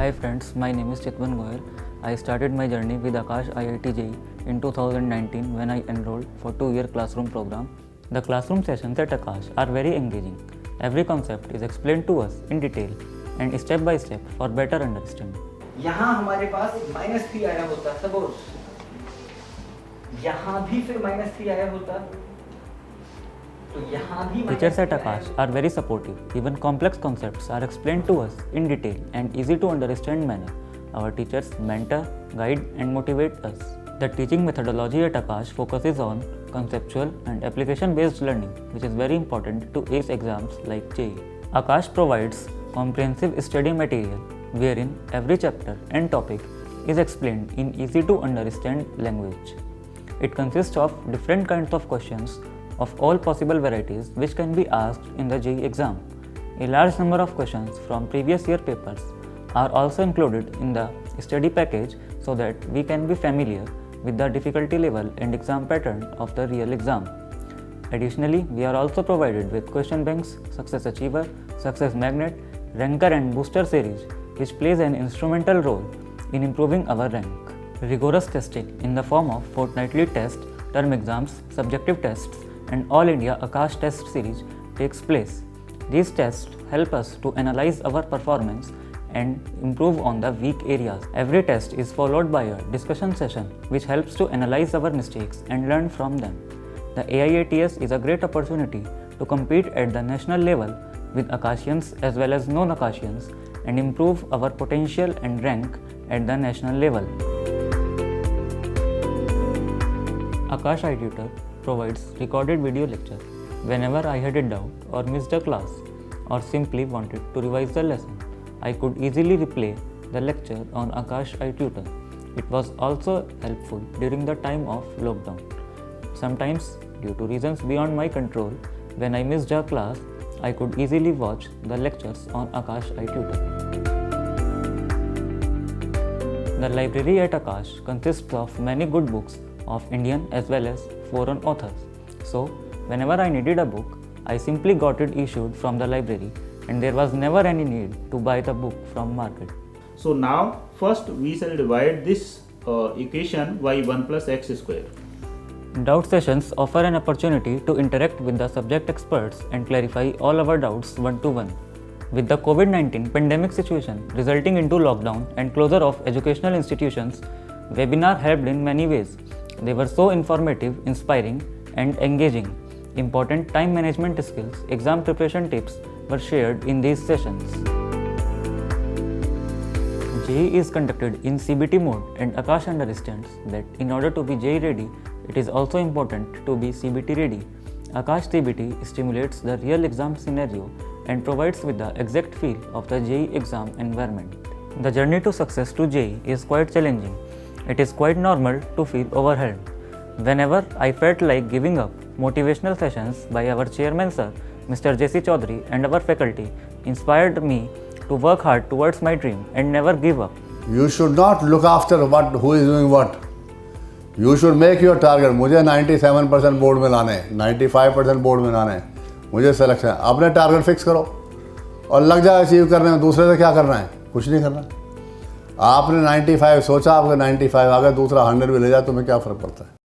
Hi friends, my name is Chitwan Goyal. I started my journey with Akash IIT JEE in 2019 when I enrolled for 2-year classroom program. The classroom sessions at Akash are very engaging. Every concept is explained to us in detail and step by step for better understanding. यहाँ हमारे पास -3 आया होता, suppose यहाँ भी फिर -3 आया होता, तो यहाँ भी Teachers at Akash are very supportive. Even complex concepts are explained to us in detail and easy to understand manner. Our teachers mentor, guide and motivate us. The teaching methodology at Akash focuses on conceptual and application based learning, which is very important to ace exams like JEE. Akash provides comprehensive study material wherein every chapter and topic is explained in easy to understand language. It consists of different kinds of questions of all possible varieties which can be asked in the JEE exam. A large number of questions from previous year papers are also included in the study package so that we can be familiar with the difficulty level and exam pattern of the real exam. Additionally, we are also provided with question banks, Success Achiever, Success Magnet, Ranker and Booster series which plays an instrumental role in improving our rank. Rigorous testing in the form of fortnightly tests, term exams, subjective tests and All India Akash Test Series takes place. These tests help us to analyze our performance and improve on the weak areas. Every test is followed by a discussion session which helps to analyze our mistakes and learn from them. The AIATS is a great opportunity to compete at the national level with Akashians as well as non-Akashians and improve our potential and rank at the national level. Akash iTutor provides recorded video lecture whenever I had a doubt or missed a class or simply wanted to revise the lesson. I could easily replay the lecture on Akash iTutor. It was also helpful during the time of lockdown. Sometimes, due to reasons beyond my control, when I missed a class, I could easily watch the lectures on Akash iTutor. The library at Akash consists of many good books of Indian as well as foreign authors. So, whenever I needed a book, I simply got it issued from the library and there was never any need to buy the book from market. So now, first we shall divide this equation by 1 plus x square. Doubt sessions offer an opportunity to interact with the subject experts and clarify all our doubts one-to-one. With the COVID-19 pandemic situation resulting into lockdown and closure of educational institutions, webinar helped in many ways. They were so informative, inspiring and engaging. Important time management skills, exam preparation tips were shared in these sessions. JEE is conducted in CBT mode and Akash understands that in order to be JEE ready, it is also important to be CBT ready. Akash CBT stimulates the real exam scenario and provides with the exact feel of the JEE exam environment. The journey to success to JEE is quite challenging. It is quite normal to feel overwhelmed. Whenever I felt like giving up, motivational sessions by our chairman sir, Mr. J.C. Chaudhary and our faculty inspired me to work hard towards my dream and never give up. You should not look after who is doing what. You should make your target. मुझे 97% board में लाने हैं, 95% board में लाने हैं, मुझे selection. अपने target fix करो और लग जाए अचीव करने में। दूसरे से क्या करना है? कुछ नहीं करना। आपने 95 सोचा, आपका 95 आ गया, दूसरा 100 भी ले जाए, तुम्हें क्या फ़र्क पड़ता है?